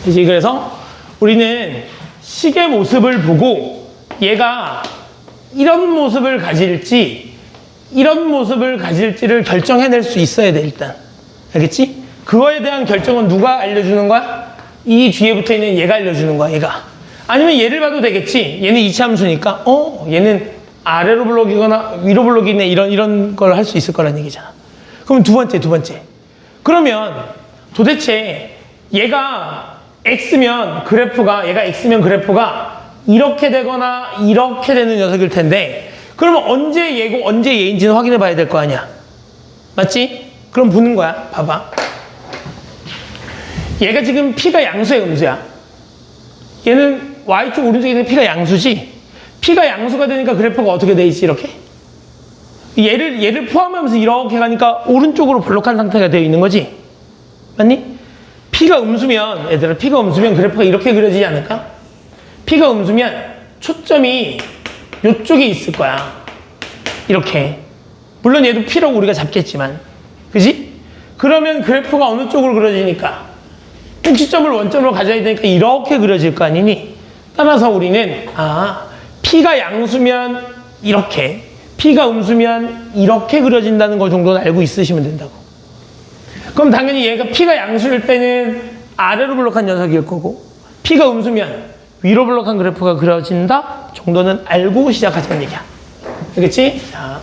그치? 그래서 우리는 식의 모습을 보고 얘가 이런 모습을 가질지 이런 모습을 가질지를 결정해낼 수 있어야 돼. 일단 알겠지? 그거에 대한 결정은 누가 알려주는 거야? 이 뒤에 붙어있는 얘가 알려주는 거야. 얘가. 아니면 얘를 봐도 되겠지. 얘는 이차함수니까 얘는 아래로 블록이거나 위로 블록이네 이런 걸 할 수 있을 거란 얘기잖아. 그럼 두 번째 그러면 도대체 얘가 X면 그래프가 이렇게 되거나 이렇게 되는 녀석일 텐데, 그러면 언제 얘고 언제 얘인지는 확인해 봐야 될 거 아니야. 맞지? 그럼 보는 거야. 봐봐. 얘가 지금 P가 양수야, 음수야? 얘는 Y쪽 오른쪽에 있는 P가 양수지? P가 양수가 되니까 그래프가 어떻게 돼 있지, 이렇게? 얘를 포함하면서 이렇게 가니까 오른쪽으로 블록한 상태가 되어 있는 거지? 맞니? P가 음수면, 얘들아, P가 음수면 그래프가 이렇게 그려지지 않을까? P가 음수면 초점이 요쪽에 있을 거야. 이렇게. 물론 얘도 P라고 우리가 잡겠지만. 그지? 그러면 그래프가 어느 쪽으로 그려지니까? 꼭지점을 원점으로 가져야 되니까 이렇게 그려질 거 아니니? 따라서 우리는, P가 양수면 이렇게, P가 음수면 이렇게 그려진다는 거 정도는 알고 있으시면 된다고. 그럼 당연히 얘가 P가 양수일 때는 아래로 블록한 녀석일 거고, P가 음수면 위로 블록한 그래프가 그려진다 정도는 알고 시작하자는 얘기야. 알겠지? 자,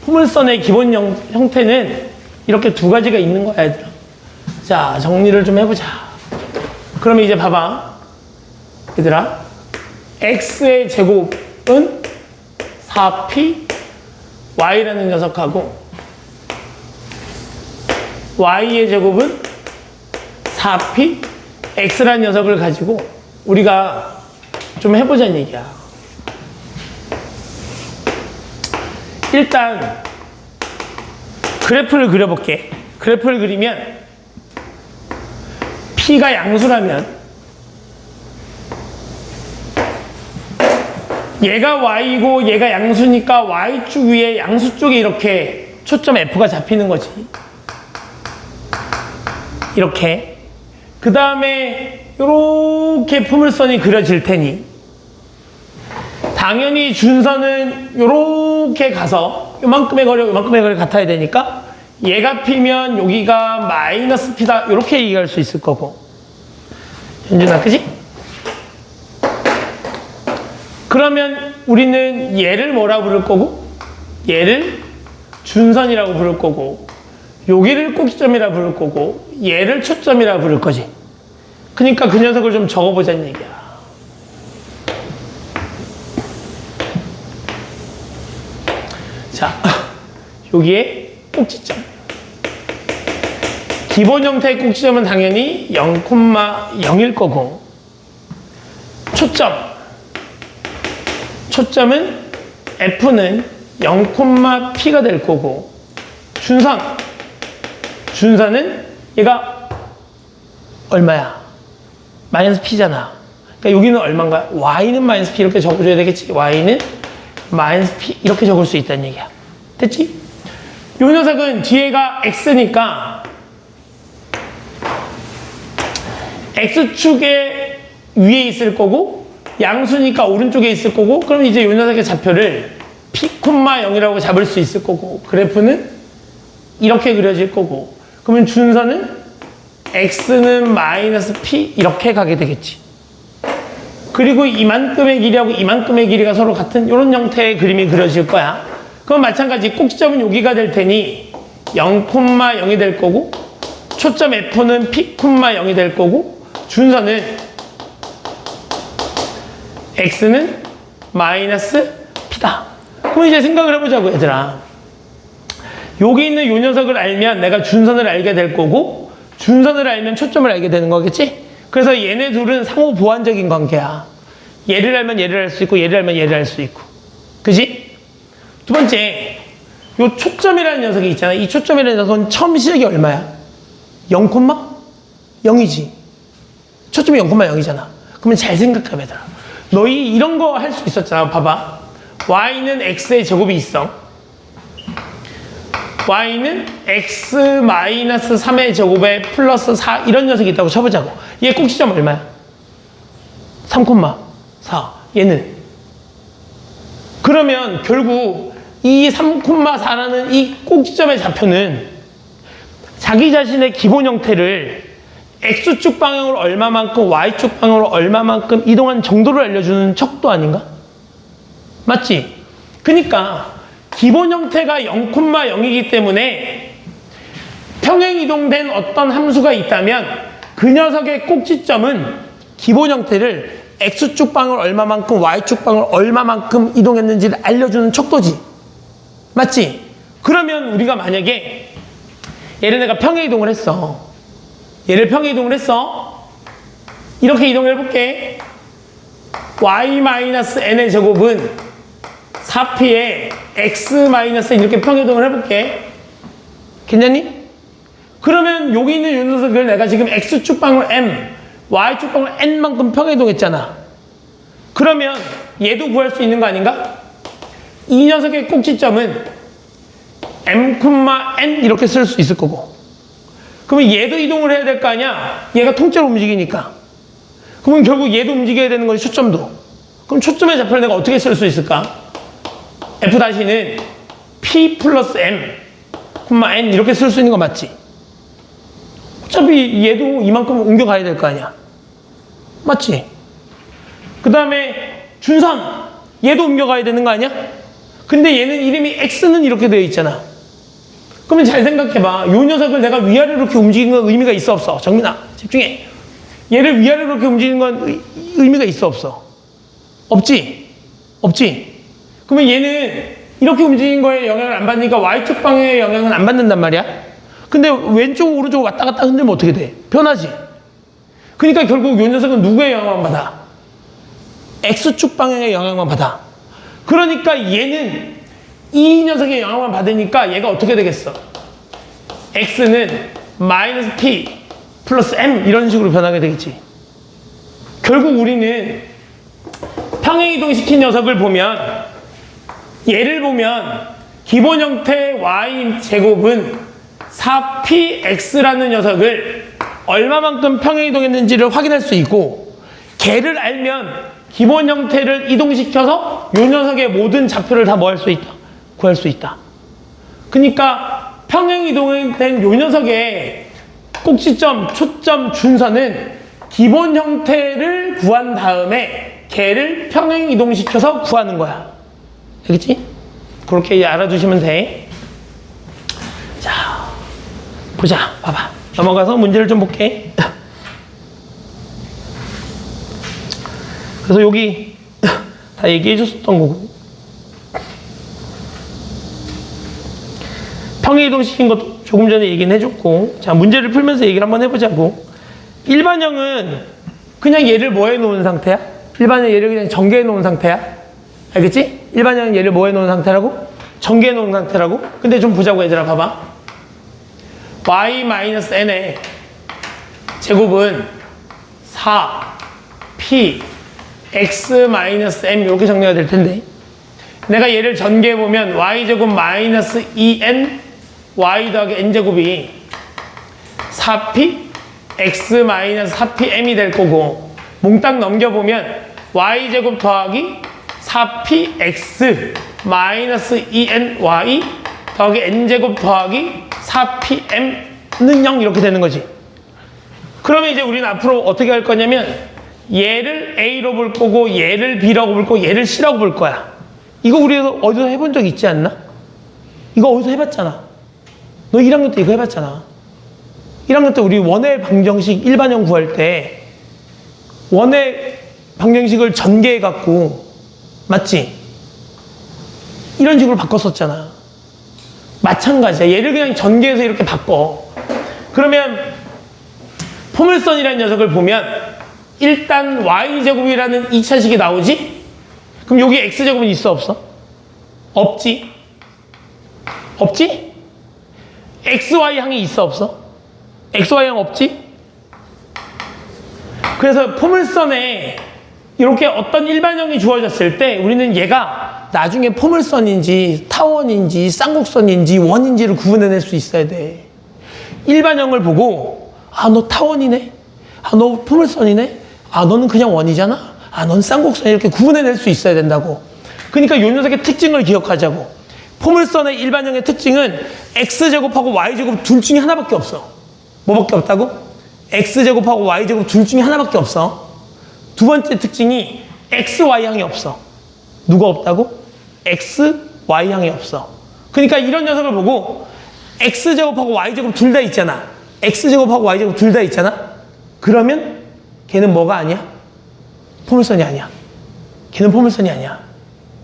포물선의 기본 형태는 이렇게 두 가지가 있는 거야, 얘들아. 자, 정리를 좀 해보자. 그러면 이제 봐봐. 얘들아, x의 제곱은 4p y라는 녀석하고 y의 제곱은 4p x라는 녀석을 가지고 우리가 좀 해보자는 얘기야. 일단 그래프를 그려볼게. 그래프를 그리면 P가 양수라면 얘가 Y고 얘가 양수니까 Y축 위에 양수 쪽에 이렇게 초점 F가 잡히는 거지. 이렇게. 그 다음에 요렇게 포물선이 그려질 테니 당연히 준선은 요렇게 가서 요만큼의 거리 같아야 되니까 얘가 P면 여기가 마이너스 P다 요렇게 얘기할 수 있을 거고. 현준아, 그지? 그러면 우리는 얘를 뭐라 부를 거고 얘를 준선이라고 부를 거고 여기를 꼭지점이라 부를 거고 얘를 초점이라 부를 거지. 그러니까 그 녀석을 좀 적어보자는 얘기야. 자, 여기에 꼭지점. 기본 형태의 꼭지점은 당연히 0,0일 거고 초점은 F는 0,P가 될 거고 준선은 얘가 얼마야? 마이너스 P잖아. 그러니까 여기는 얼마인가? Y는 마이너스 P 이렇게 적어줘야 되겠지? Y는 마이너스 P 이렇게 적을 수 있다는 얘기야. 됐지? 요 녀석은 뒤에가 X니까 X축에 위에 있을 거고 양수니까 오른쪽에 있을 거고 그럼 이제 요 녀석의 좌표를 P,0이라고 잡을 수 있을 거고 그래프는 이렇게 그려질 거고 그러면 준선은 X는 마이너스 P 이렇게 가게 되겠지. 그리고 이만큼의 길이하고 이만큼의 길이가 서로 같은 이런 형태의 그림이 그려질 거야. 그럼 마찬가지 꼭지점은 여기가 될 테니 0,0이 될 거고 초점 F는 P,0이 될 거고 준선은 X는 마이너스 P다. 그럼 이제 생각을 해보자고 얘들아. 여기 있는 요 녀석을 알면 내가 준선을 알게 될 거고 준선을 알면 초점을 알게 되는 거겠지? 그래서 얘네 둘은 상호 보완적인 관계야. 얘를 알면 얘를 알 수 있고 얘를 알면 얘를 알 수 있고. 그지? 두 번째, 요 초점이라는 녀석이 있잖아. 이 초점이라는 녀석은 처음 시작이 얼마야? 0,0이지. 초점이 0,0이잖아. 그러면 잘 생각해봐 얘들아. 너희 이런 거 할 수 있었잖아. 봐봐. y는 x의 제곱이 있어. y는 x-3의 제곱에 플러스 4 이런 녀석이 있다고 쳐보자고. 얘 꼭지점 얼마야? 3,4. 얘는. 그러면 결국 이 3,4라는 이 꼭지점의 좌표는 자기 자신의 기본 형태를 x축 방향으로 얼마만큼 y축 방향으로 얼마만큼 이동한 정도를 알려주는 척도 아닌가? 맞지? 그러니까 기본 형태가 0,0이기 때문에 평행 이동된 어떤 함수가 있다면 그 녀석의 꼭지점은 기본 형태를 x축 방향으로 얼마만큼 y축 방향으로 얼마만큼 이동했는지를 알려주는 척도지. 맞지? 그러면 우리가 만약에 얘를 내가 평행 이동을 했어. 얘를 평행 이동을 했어. 이렇게 이동을 해볼게. y-n의 제곱은 4p에 x-n 이렇게 평행 이동을 해볼게. 괜찮니? 그러면 여기 있는 이 녀석을 내가 지금 x축 방향으로 m, y축 방향으로 n만큼 평행 이동했잖아. 그러면 얘도 구할 수 있는 거 아닌가? 이 녀석의 꼭지점은 m,n 이렇게 쓸 수 있을 거고. 그러면 얘도 이동을 해야 될 거 아니야? 얘가 통째로 움직이니까. 그러면 결국 얘도 움직여야 되는 거지, 초점도. 그럼 초점의 좌표를 내가 어떻게 쓸 수 있을까? f-는 p 플러스 m, n 이렇게 쓸 수 있는 거 맞지? 어차피 얘도 이만큼 옮겨가야 될 거 아니야? 맞지? 그 다음에 준선, 얘도 옮겨가야 되는 거 아니야? 근데 얘는 이름이 x는 이렇게 되어 있잖아. 그러면 잘 생각해봐. 이 녀석을 내가 위아래로 이렇게 움직이는 건 의미가 있어 없어? 정민아 집중해. 얘를 위아래로 이렇게 움직이는 건 의미가 있어 없어? 없지? 없지? 그러면 얘는 이렇게 움직이는 거에 영향을 안 받으니까 y축 방향의 영향은 안 받는단 말이야. 근데 왼쪽 오른쪽 왔다 갔다 흔들면 어떻게 돼? 변하지? 그러니까 결국 이 녀석은 누구의 영향만 받아? x축 방향의 영향만 받아. 그러니까 얘는 이 녀석의 영향만 받으니까 얘가 어떻게 되겠어? x는 마이너스 p 플러스 m 이런 식으로 변하게 되겠지. 결국 우리는 평행 이동시킨 녀석을 보면, 얘를 보면 기본 형태 y 제곱은 4px라는 녀석을 얼마만큼 평행 이동했는지를 확인할 수 있고, 걔를 알면 기본 형태를 이동시켜서 이 녀석의 모든 좌표를 다 뭐 할 수 있다? 구할 수 있다. 그러니까 평행 이동된 이 녀석의 꼭지점, 초점, 준선은 기본 형태를 구한 다음에 걔를 평행 이동시켜서 구하는 거야. 알겠지? 그렇게 알아두시면 돼. 자, 보자. 봐봐. 넘어가서 문제를 좀 볼게. 그래서 여기 다 얘기해 줬었던 거고, 평행 이동시킨 것도 조금 전에 얘기는 해줬고, 자, 문제를 풀면서 얘기를 한번 해보자고. 일반형은 그냥 얘를 뭐 해놓은 상태야? 일반형 얘를 그냥 전개해 놓은 상태야? 알겠지? 일반형은 얘를 뭐 해놓은 상태라고? 전개해 놓은 상태라고? 근데 좀 보자고 얘들아. 봐봐. y-n의 제곱은 4p x-m 이렇게 정리가 될 텐데, 내가 얘를 전개해보면 y제곱 마이너스 2n y 더하기 n제곱이 4p x 마이너스 4pm이 될 거고, 몽땅 넘겨보면 y제곱 더하기 4px 마이너스 2ny 더하기 n제곱 더하기 4pm는 0 이렇게 되는 거지. 그러면 이제 우리는 앞으로 어떻게 할 거냐면, 얘를 A로 볼 거고, 얘를 B라고 볼 거고, 얘를 C라고 볼 거야. 이거 우리 어디서 해본 적 있지 않나? 이거 어디서 해봤잖아. 너 1학년 때 이거 해봤잖아. 1학년 때 우리 원의 방정식 일반형 구할 때 원의 방정식을 전개해갖고, 맞지? 이런 식으로 바꿨었잖아. 마찬가지야. 얘를 그냥 전개해서 이렇게 바꿔. 그러면 포물선이라는 녀석을 보면 일단 y제곱이라는 2차식이 나오지? 그럼 여기 x제곱은 있어 없어? 없지? 없지? xy항이 있어 없어? xy항 없지? 그래서 포물선에 이렇게 어떤 일반형이 주어졌을 때 우리는 얘가 나중에 포물선인지 타원인지 쌍곡선인지 원인지를 구분해낼 수 있어야 돼. 일반형을 보고 너 타원이네? 너 포물선이네? 너는 그냥 원이잖아? 넌 쌍곡선 이렇게 구분해낼 수 있어야 된다고. 그러니까 요 녀석의 특징을 기억하자고. 포물선의 일반형의 특징은 x제곱하고 y제곱 둘 중에 하나밖에 없어. 뭐밖에 없다고? x제곱하고 y제곱 둘 중에 하나밖에 없어. 두 번째 특징이 xy항이 없어. 누가 없다고? xy항이 없어. 그러니까 이런 녀석을 보고 x제곱하고 y제곱 둘 다 있잖아. x제곱하고 y제곱 둘 다 있잖아. 그러면 걔는 뭐가 아니야? 포물선이 아니야. 걔는 포물선이 아니야.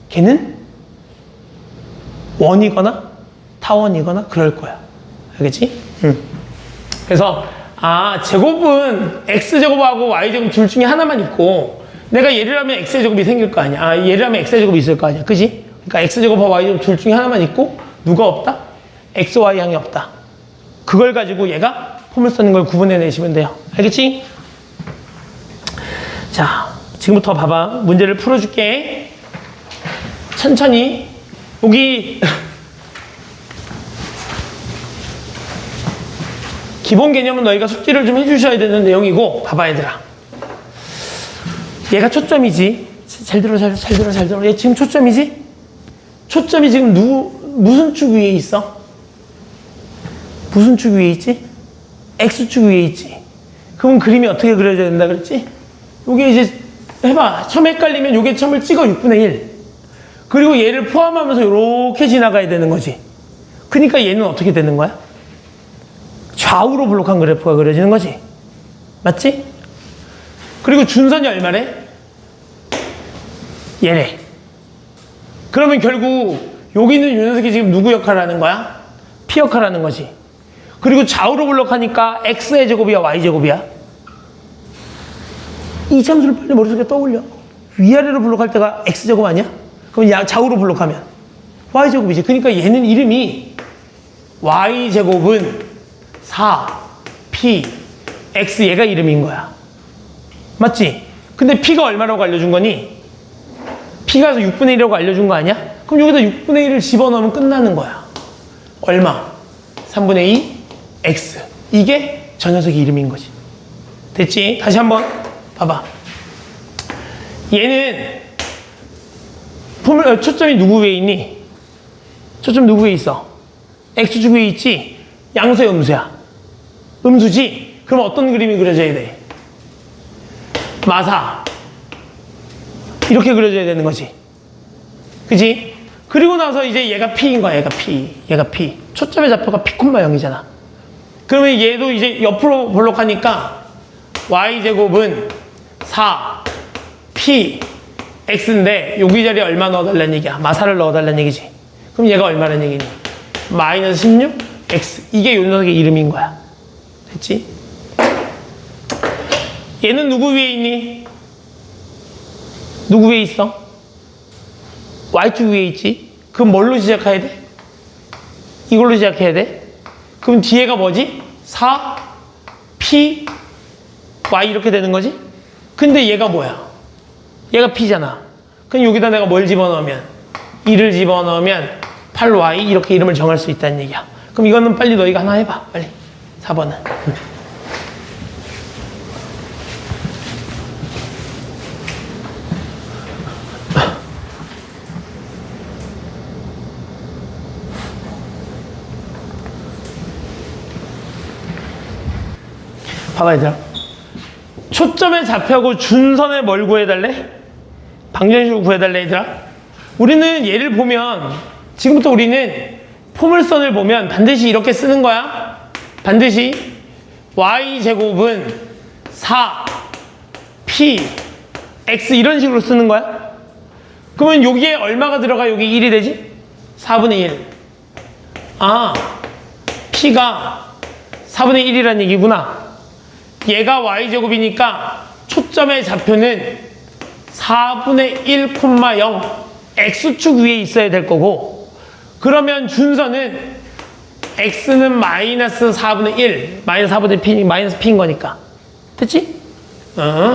걔는 원이거나 타원이거나 그럴 거야. 알겠지? 그래서 제곱은 x제곱하고 y제곱 둘 중에 하나만 있고 내가 예를 하면 x제곱이 생길 거 아니야. 예를 하면 x제곱이 있을 거 아니야. 그지? 그러니까 x제곱하고 y제곱 둘 중에 하나만 있고 누가 없다? xy항이 없다. 그걸 가지고 얘가 포물선인 걸 구분해내시면 돼요. 알겠지? 자, 지금부터 봐봐. 문제를 풀어줄게. 천천히. 여기 기본 개념은 너희가 숙지를 좀 해주셔야 되는 내용이고 봐봐 얘들아. 얘가 초점이지. 잘 들어. 얘 지금 초점이지? 초점이 지금 무슨 축 위에 있어? 무슨 축 위에 있지? X축 위에 있지. 그럼 그림이 어떻게 그려져야 된다 그랬지? 요게 이제 해봐. 처음 헷갈리면 요게 처음을 찍어 6분의 1. 그리고 얘를 포함하면서 이렇게 지나가야 되는 거지. 그러니까 얘는 어떻게 되는 거야? 좌우로 블록한 그래프가 그려지는 거지. 맞지? 그리고 준선이 얼마래? 얘래. 그러면 결국 여기는 이 녀석이 지금 누구 역할을 하는 거야? P 역할을 하는 거지. 그리고 좌우로 블록하니까 X의 제곱이야 Y제곱이야? 이 참수를 빨리 머릿속에 떠올려. 위아래로 블록할 때가 X제곱 아니야? 그럼 좌우로 블록하면 Y제곱이지. 그러니까 얘는 이름이 Y제곱은 4, P, X 얘가 이름인 거야. 맞지? 근데 P가 얼마라고 알려준 거니? P가 6분의 1이라고 알려준 거 아니야? 그럼 여기다 6분의 1을 집어넣으면 끝나는 거야. 얼마? 3분의 2, X. 이게 저 녀석의 이름인 거지. 됐지? 다시 한번 봐봐. 얘는 초점이 누구 위에 있니? 초점 누구 위에 있어? X축 위에 있지? 양수야, 음수야? 음수지? 그럼 어떤 그림이 그려져야 돼? 마사. 이렇게 그려져야 되는 거지. 그지? 그리고 나서 이제 얘가 P인 거야, 얘가 P. 얘가 P. 초점의 좌표가 P, 0이잖아. 그러면 얘도 이제 옆으로 블록하니까 Y제곱은 4, P, X인데 여기 자리에 얼마 넣어달라는 얘기야? 마사를 넣어달라는 얘기지. 그럼 얘가 얼마라는 얘기니? 마이너스 16, X. 이게 요 녀석의 이름인 거야. 됐지? 얘는 누구 위에 있니? 누구 위에 있어? Y축 위에 있지? 그럼 뭘로 시작해야 돼? 이걸로 시작해야 돼? 그럼 뒤에가 뭐지? 4, P, Y 이렇게 되는 거지? 근데 얘가 뭐야? 얘가 P잖아. 그럼 여기다 내가 뭘 집어넣으면? 2를 집어넣으면 8Y 이렇게 이름을 정할 수 있다는 얘기야. 그럼 이거는 빨리 너희가 하나 해봐. 빨리. 4번은. 봐봐 얘들아. 초점에 잡혀고 준선에 뭘 구해달래? 방정식으로 구해달래 얘들아. 우리는 얘를 보면 지금부터 우리는 포물선을 보면 반드시 이렇게 쓰는 거야. 반드시 Y제곱은 4, P, X 이런 식으로 쓰는 거야. 그러면 여기에 얼마가 들어가 여기 1이 되지? 4분의 1. P가 4분의 1이라는 얘기구나. 얘가 Y제곱이니까 초점의 좌표는 4분의 1,0 X축 위에 있어야 될 거고, 그러면 준선은 X는 마이너스 4분의 1, 마이너스 4분의 P, 마이너스 P인 거니까. 됐지?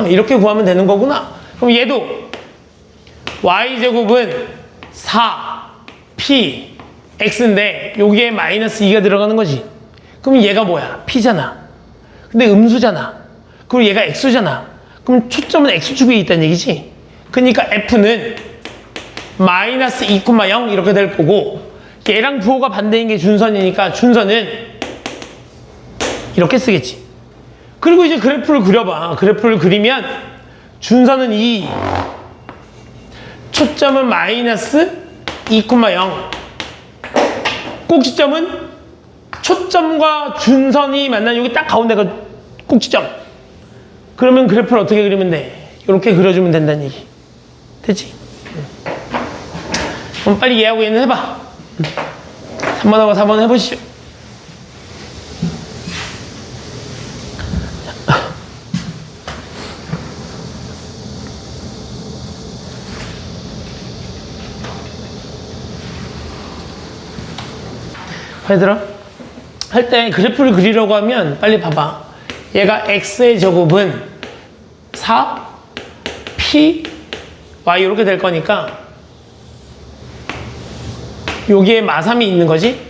이렇게 구하면 되는 거구나. 그럼 얘도 Y제곱은 4, P, X인데 여기에 마이너스 2가 들어가는 거지. 그럼 얘가 뭐야? P잖아. 근데 음수잖아. 그리고 얘가 X잖아. 그럼 초점은 X축에 있다는 얘기지. 그러니까 F는 마이너스 2,0 이렇게 될 거고 얘랑 부호가 반대인 게 준선이니까 준선은 이렇게 쓰겠지. 그리고 이제 그래프를 그려봐. 그래프를 그리면 준선은 2, 초점은 마이너스 2,0, 꼭지점은 초점과 준선이 만난 여기 딱 가운데가 꼭지점. 그러면 그래프를 어떻게 그리면 돼? 이렇게 그려주면 된다는 얘기. 됐지? 그럼 빨리 얘하고 얘는 해봐. 3번하고 4번 해보시죠. 얘들아, 할 때 그래프를 그리려고 하면 빨리 봐봐. 얘가 x의 제곱은 4, p, y 이렇게 될 거니까 여기에 마삼이 있는 거지.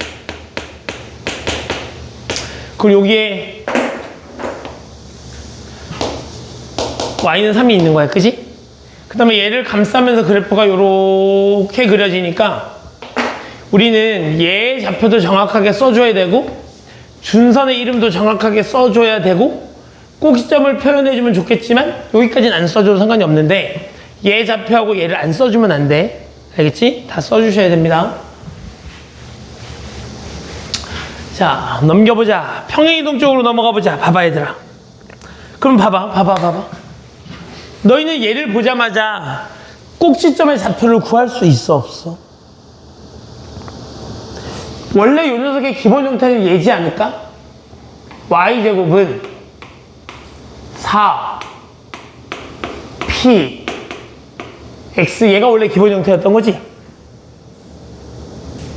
그리고 여기에 y는 3이 있는 거야. 그지? 그 다음에 얘를 감싸면서 그래프가 이렇게 그려지니까 우리는 얘의 좌표도 정확하게 써줘야 되고 준선의 이름도 정확하게 써줘야 되고 꼭지점을 표현해주면 좋겠지만 여기까지는 안 써줘도 상관이 없는데 얘 좌표하고 얘를 안 써주면 안 돼. 알겠지? 다 써주셔야 됩니다. 자, 넘겨보자. 평행이동 쪽으로 넘어가보자. 봐봐 얘들아. 그럼 봐봐. 너희는 얘를 보자마자 꼭지점의 좌표를 구할 수 있어 없어? 원래 이 녀석의 기본 형태는 얘지 않을까? y제곱은 4, p, x 얘가 원래 기본 형태였던 거지?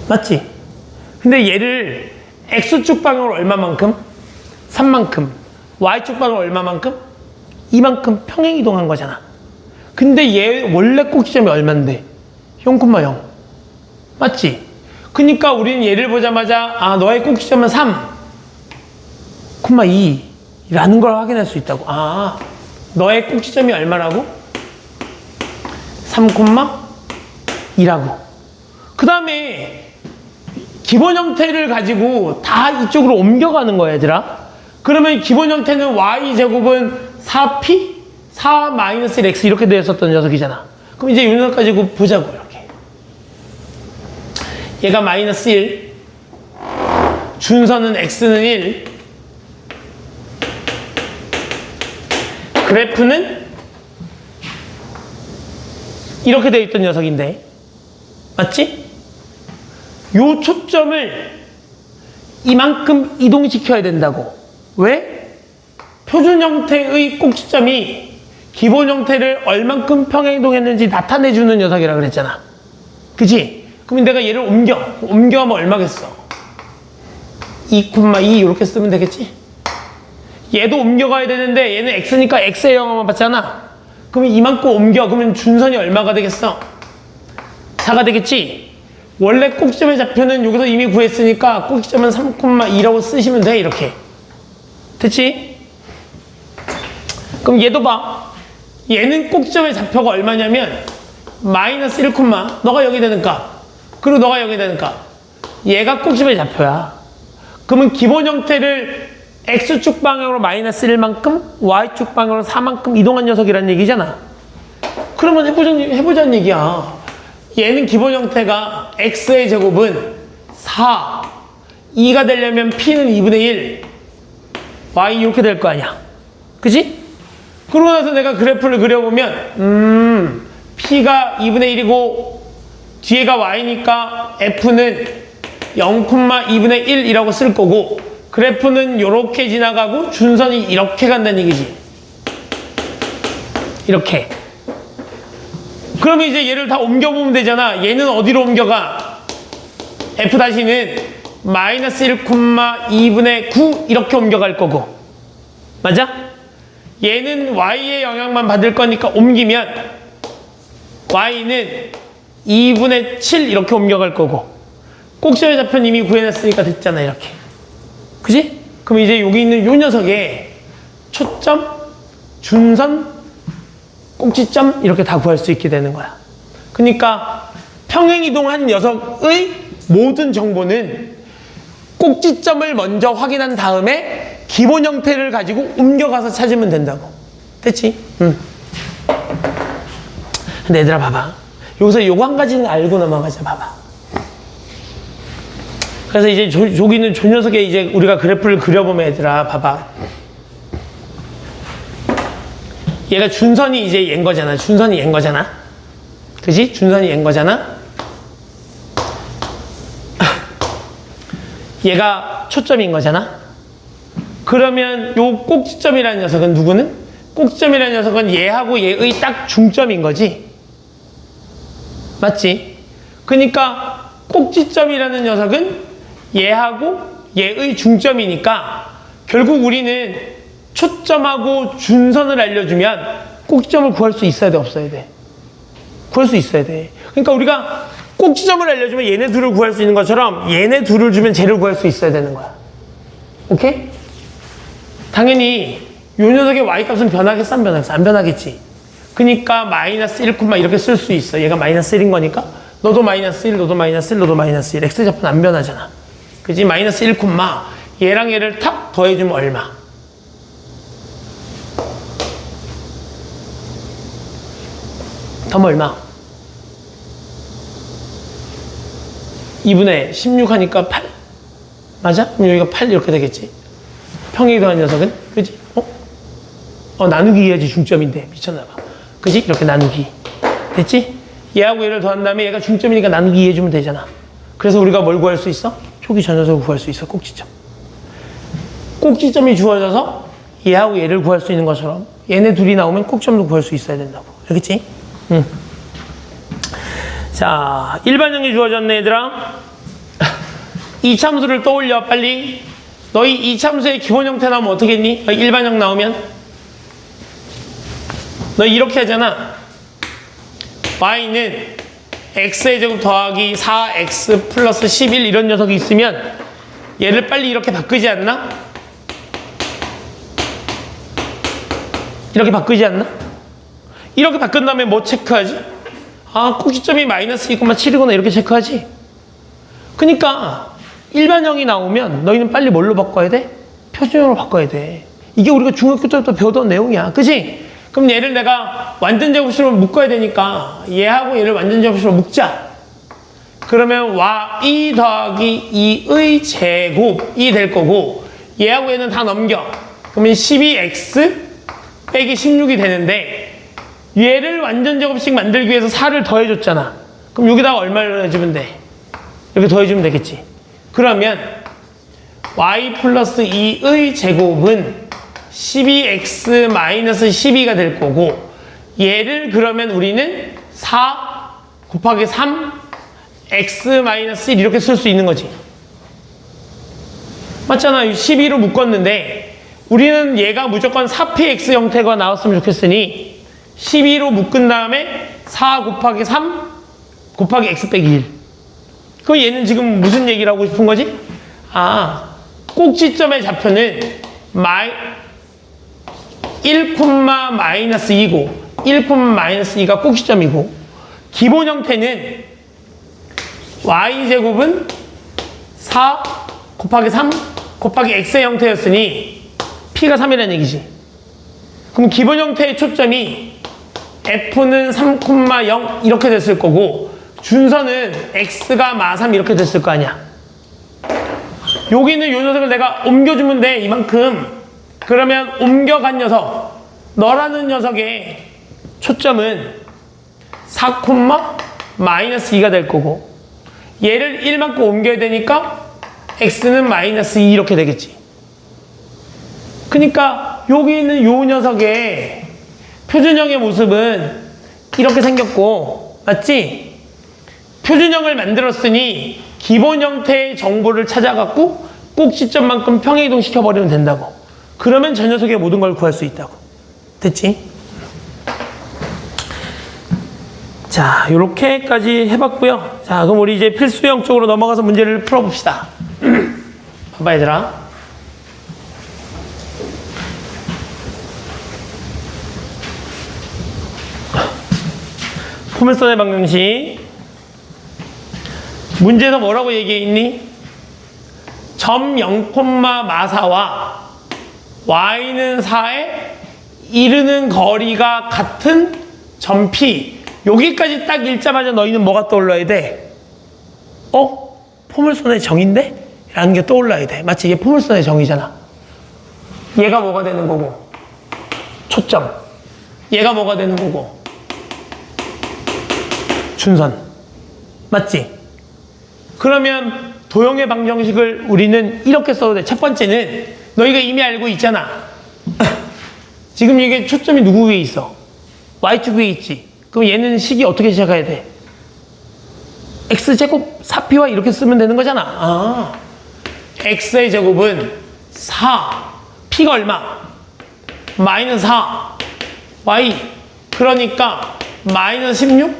맞지? 근데 얘를 x축 방향으로 얼마만큼? 3만큼. y축 방향으로 얼마만큼? 이만큼 평행이동한 거잖아. 근데 얘 원래 꼭지점이 얼만데? 0,0. 맞지? 그러니까 우리는 얘를 보자마자 아 너의 꼭지점은 3,2라는 걸 확인할 수 있다고. 아 너의 꼭지점이 얼마라고? 3,2라고. 그 다음에 기본 형태를 가지고 다 이쪽으로 옮겨가는 거야 얘들아. 그러면 기본 형태는 y제곱은 4p 4-1x 이렇게 되었었던 녀석이잖아. 그럼 이제 이 녀석 가지고 보자고. 이렇게 얘가 마이너스 1, 준선은 x는 1, 그래프는 이렇게 되어 있던 녀석인데 맞지? 요 초점을 이만큼 이동시켜야 된다고. 왜? 표준 형태의 꼭지점이 기본 형태를 얼만큼 평행이동했는지 나타내주는 녀석이라 그랬잖아. 그치? 그럼 내가 얘를 옮겨하면 얼마겠어? 2,2 이렇게 쓰면 되겠지? 얘도 옮겨가야 되는데 얘는 x니까 x의 영향만 받잖아. 그러면 이만큼 옮겨. 그러면 준선이 얼마가 되겠어? 4가 되겠지? 원래 꼭지점의 좌표는 여기서 이미 구했으니까 꼭지점은 3,2라고 쓰시면 돼. 이렇게. 됐지? 그럼 얘도 봐. 얘는 꼭지점의 좌표가 얼마냐면 마이너스 1, 너가 여기 되는 값 그리고 너가 여기 되는 값 얘가 꼭지점의 좌표야. 그러면 기본 형태를 x축 방향으로 마이너스 1만큼 y축 방향으로 4만큼 이동한 녀석이라는 얘기잖아. 그러면 해보자는 얘기야. 얘는 기본 형태가 x의 제곱은 4, 2가 되려면 p는 2분의 1, y 이렇게 될 거 아니야. 그치? 그러고 나서 내가 그래프를 그려보면 p가 2분의 1이고 뒤에가 y니까 f는 0,2분의 1이라고 쓸 거고 그래프는 이렇게 지나가고 준선이 이렇게 간다는 얘기지. 이렇게. 그러면 이제 얘를 다 옮겨보면 되잖아. 얘는 어디로 옮겨가? f-는 마이너스 1,2분의 9 이렇게 옮겨갈 거고. 맞아? 얘는 y의 영향만 받을 거니까 옮기면 y는 2분의 7 이렇게 옮겨갈 거고 꼭지점의 좌표는 이미 구해냈으니까 됐잖아 이렇게. 그지? 그럼 이제 여기 있는 요 녀석에 초점, 준선, 꼭지점 이렇게 다 구할 수 있게 되는 거야. 그러니까 평행이동한 녀석의 모든 정보는 꼭지점을 먼저 확인한 다음에 기본 형태를 가지고 옮겨가서 찾으면 된다고. 됐지? 응. 근데 얘들아 봐봐. 여기서 요거 한 가지는 알고 넘어가자. 봐봐. 그래서 이제 저기 있는 저 녀석에 이제 우리가 그래프를 그려보면 얘들아 봐봐. 얘가 준선이 이제 얘인 거잖아. 준선이 얘인 거잖아. 그지? 준선이 얘인 거잖아. 얘가 초점인 거잖아. 그러면 요 꼭지점이라는 녀석은 누구는? 꼭지점이라는 녀석은 얘하고 얘의 딱 중점인 거지. 맞지? 그러니까 꼭지점이라는 녀석은 얘하고 얘의 중점이니까 결국 우리는 초점하고 준선을 알려주면 꼭지점을 구할 수 있어야 돼, 없어야 돼? 구할 수 있어야 돼. 그러니까 우리가 꼭지점을 알려주면 얘네 둘을 구할 수 있는 것처럼 얘네 둘을 주면 쟤를 구할 수 있어야 되는 거야. 오케이? 당연히 요 녀석의 y값은 변하겠어, 안 변하겠어? 안 변하겠지. 그러니까 마이너스 1, 이렇게 쓸 수 있어. 얘가 마이너스 1인 거니까 너도 마이너스 1, 너도 마이너스 1, 너도 마이너스 1. x좌표는 안 변하잖아. 그지? 마이너스 1, 얘랑 얘를 탁 더해주면 얼마? 더하면 얼마? 2분의 16 하니까 8. 맞아? 그럼 여기가 8 이렇게 되겠지. 평행이 더한 녀석은? 그지? 나누기 해야지 중점인데. 미쳤나봐. 그지? 이렇게 나누기. 됐지? 얘하고 얘를 더한 다음에 얘가 중점이니까 나누기 이해해주면 되잖아. 그래서 우리가 뭘 구할 수 있어? 초기 전 녀석을 구할 수 있어. 꼭지점. 꼭지점이 주어져서 얘하고 얘를 구할 수 있는 것처럼 얘네 둘이 나오면 꼭지점도 구할 수 있어야 된다고. 알겠지? 응. 자, 일반형이 주어졌네, 얘들아. 이 참수를 떠올려, 빨리. 너희 이 참수의 기본 형태 나오면 어떻게 했니? 일반형 나오면? 너 이렇게 하잖아. y는 x의 제곱 더하기 4x 플러스 11 이런 녀석이 있으면 얘를 빨리 이렇게 바꾸지 않나? 이렇게 바꾸지 않나? 이렇게 바꾼 다음에 뭐 체크하지? 꼭지점이 마이너스 2,7이구나 이렇게 체크하지? 그러니까 일반형이 나오면 너희는 빨리 뭘로 바꿔야 돼? 표준형으로 바꿔야 돼. 이게 우리가 중학교 때부터 배우던 내용이야. 그치? 그럼 얘를 내가 완전 제곱식으로 묶어야 되니까 얘하고 얘를 완전 제곱식으로 묶자. 그러면 y 더하기 2의 제곱이 될 거고 얘하고 얘는 다 넘겨. 그러면 12x 빼기 16이 되는데 얘를 완전 제곱식 만들기 위해서 4를 더해줬잖아. 그럼 여기다가 얼마를 해주면 돼? 이렇게 더해주면 되겠지. 그러면 y 플러스 2의 제곱은 12x 마이너스 12가 될 거고 얘를 그러면 우리는 4 곱하기 3 x 마이너스 1 이렇게 쓸 수 있는 거지. 맞잖아. 12로 묶었는데 우리는 얘가 무조건 4px 형태가 나왔으면 좋겠으니 12로 묶은 다음에 4 곱하기 3 곱하기 x 빼기 1. 그럼 얘는 지금 무슨 얘기를 하고 싶은 거지? 꼭지점의 좌표는 1, 마이너스 2고 1, 마이너스 2가 꼭지점이고 기본 형태는 y제곱은 4 곱하기 3 곱하기 x의 형태였으니 p가 3이라는 얘기지. 그럼 기본 형태의 초점이 f는 3,0 이렇게 됐을 거고 준선은 x가 마3 이렇게 됐을 거 아니야. 여기는 요 녀석을 내가 옮겨주면 돼. 이만큼. 그러면 옮겨간 녀석, 너라는 녀석의 초점은 4, 마이너스 2가 될 거고 얘를 1만큼 옮겨야 되니까 x는 마이너스 2 이렇게 되겠지. 그러니까 여기 있는 요 녀석의 표준형의 모습은 이렇게 생겼고 맞지? 표준형을 만들었으니 기본 형태의 정보를 찾아갖고 꼭지점만큼 평행이동 시켜버리면 된다고. 그러면 저 녀석의 모든 걸 구할 수 있다고. 됐지? 자, 요렇게까지 해봤고요. 자, 그럼 우리 이제 필수형 쪽으로 넘어가서 문제를 풀어봅시다. 봐봐, 얘들아. 포물선의 방정식. 문제에서 뭐라고 얘기했니? 점 0,4와 y는 4에 이르는 거리가 같은 점 P. 여기까지 딱 읽자마자 너희는 뭐가 떠올라야 돼? 포물선의 정인데? 라는 게 떠올라야 돼. 마치 이게 포물선의 정이잖아. 얘가 뭐가 되는 거고? 초점. 얘가 뭐가 되는 거고? 준선. 맞지? 그러면 도형의 방정식을 우리는 이렇게 써도 돼. 첫 번째는 너희가 이미 알고 있잖아. 지금 이게 초점이 누구 위에 있어? y축 위에 있지. 그럼 얘는 식이 어떻게 시작해야 돼? x제곱 4p와 이렇게 쓰면 되는 거잖아. x의 제곱은 4, p가 얼마? 마이너스 4, y. 그러니까 마이너스 16,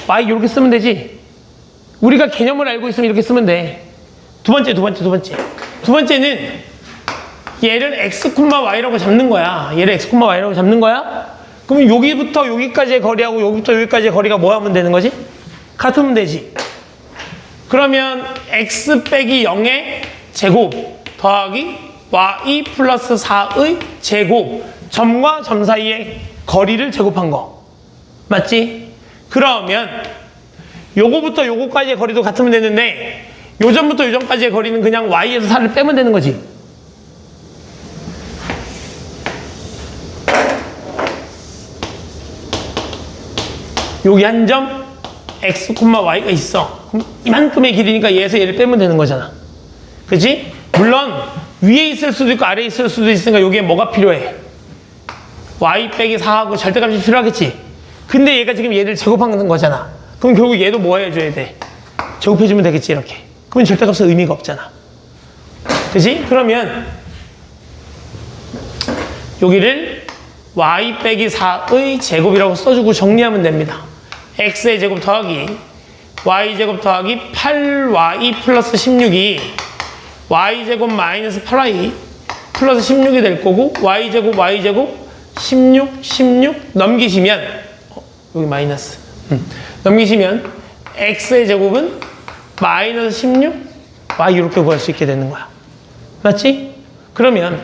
y 이렇게 쓰면 되지. 우리가 개념을 알고 있으면 이렇게 쓰면 돼. 두 번째는 얘를 x, y라고 잡는 거야. 얘를 x, y라고 잡는 거야. 그러면 여기부터 여기까지의 거리하고 여기부터 여기까지의 거리가 뭐 하면 되는 거지? 같으면 되지. 그러면 x 빼기 0의 제곱 더하기 y 플러스 4의 제곱, 점과 점 사이의 거리를 제곱한 거. 맞지? 그러면 요거부터 요거까지의 거리도 같으면 되는데 요점부터 요점까지의 거리는 그냥 y에서 4를 빼면 되는 거지. 여기 한 점 x, y가 있어. 그럼 이만큼의 길이니까 얘에서 얘를 빼면 되는 거잖아. 그치? 물론 위에 있을 수도 있고 아래에 있을 수도 있으니까 여기에 뭐가 필요해? y 빼기 4하고 절대값이 필요하겠지. 근데 얘가 지금 얘를 제곱하는 거잖아. 그럼 결국 얘도 뭐 해줘야 돼? 제곱해주면 되겠지, 이렇게. 그러면 절대값은 의미가 없잖아. 그치? 그러면 여기를 y 빼기 4의 제곱이라고 써주고 정리하면 됩니다. x의 제곱 더하기 y제곱 더하기 8y 플러스 16이 y제곱 마이너스 8y 플러스 16이 될 거고 y제곱 16 넘기시면 여기 마이너스 넘기시면 x의 제곱은 마이너스 16 y 이렇게 구할 수 있게 되는 거야. 맞지? 그러면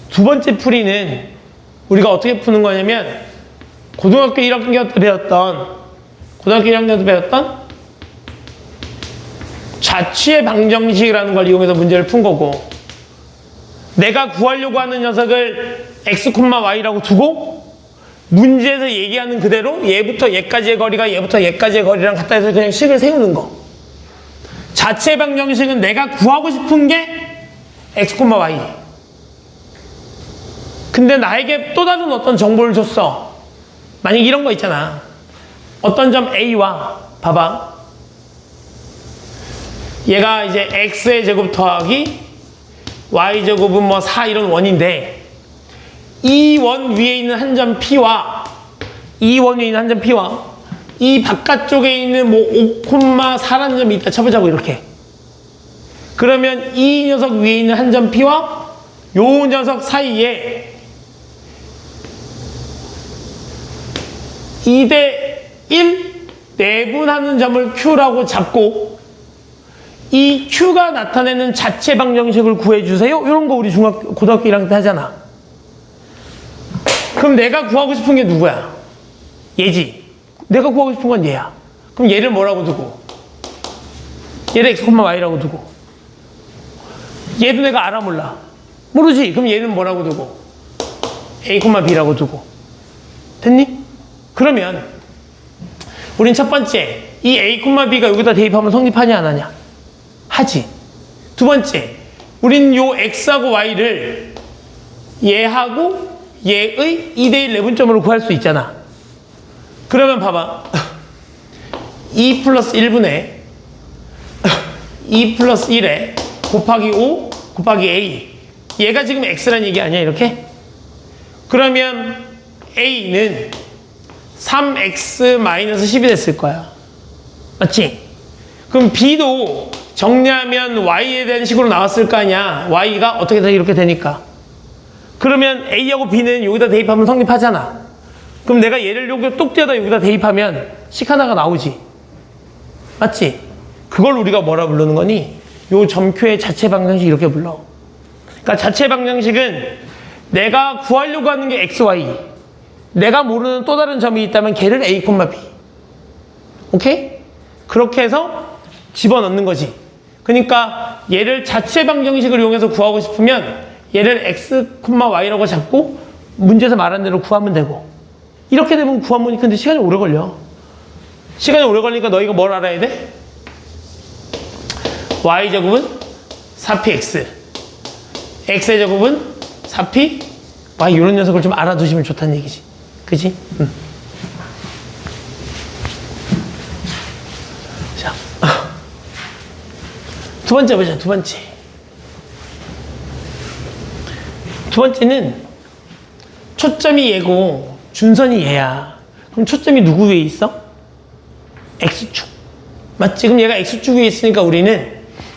두 번째 풀이는 우리가 어떻게 푸는 거냐면 고등학교 1학년 때 배웠던 좌치의 방정식이라는 걸 이용해서 문제를 푼 거고, 내가 구하려고 하는 녀석을 x, y라고 두고 문제에서 얘기하는 그대로 얘부터 얘까지의 거리가 얘부터 얘까지의 거리랑 같다 해서 그냥 식을 세우는 거. 좌치의 방정식은 내가 구하고 싶은 게 x, y. 근데 나에게 또 다른 어떤 정보를 줬어. 만약 이런 거 있잖아. 어떤 점 A와 봐봐. 얘가 이제 x의 제곱 더하기 y제곱은 뭐 4 이런 원인데 이 원 위에 있는 한 점 P와 이 원 위에 있는 한 점 P와 이 바깥쪽에 있는 뭐 5,4라는 점이 있다 쳐보자고 이렇게. 그러면 이 녀석 위에 있는 한 점 P와 요 녀석 사이에 2대1 내분하는 점을 Q라고 잡고 이 Q가 나타내는 자체 방정식을 구해주세요. 이런 거 우리 고등학교 1학년 때 하잖아. 그럼 내가 구하고 싶은 게 누구야? 얘지. 내가 구하고 싶은 건 얘야. 그럼 얘를 뭐라고 두고? 얘를 x, y라고 두고. 얘도 내가 알아 몰라? 모르지. 그럼 얘는 뭐라고 두고? a, b라고 두고. 됐니? 그러면 우린 첫 번째 이 a, b가 여기다 대입하면 성립하냐 안 하냐? 하지. 두 번째 우린 요 x하고 y를 얘하고 얘의 2대1 내분점으로 구할 수 있잖아. 그러면 봐봐. 2 플러스 1분의 2 플러스 1에 곱하기 5 곱하기 a. 얘가 지금 x라는 얘기 아니야 이렇게? 그러면 a는 3x-10이 됐을 거야. 맞지? 그럼 b도 정리하면 y에 대한 식으로 나왔을 거 아니야. y가 어떻게 돼? 이렇게 되니까. 그러면 a하고 b는 여기다 대입하면 성립하잖아. 그럼 내가 얘를 여기 뚝 떼어다 여기다 대입하면 식 하나가 나오지. 맞지? 그걸 우리가 뭐라 부르는 거니? 요 점표의 자체 방정식 이렇게 불러. 그러니까 자체 방정식은 내가 구하려고 하는 게 x, y. 내가 모르는 또 다른 점이 있다면 걔를 a, b. 오케이? 그렇게 해서 집어넣는 거지. 그러니까 얘를 자체 방정식을 이용해서 구하고 싶으면 얘를 x, y라고 잡고 문제에서 말한 대로 구하면 되고. 이렇게 되면 구하면 근데 시간이 오래 걸려. 시간이 오래 걸리니까 너희가 뭘 알아야 돼? y제곱은 4px, x의 제곱은 4p, y 이런 녀석을 좀 알아두시면 좋다는 얘기지. 그치? 자, 두 번째 보자, 두 번째. 두 번째는 초점이 얘고 준선이 얘야. 그럼 초점이 누구 위에 있어? x축. 맞지? 그럼 얘가 x축 위에 있으니까 우리는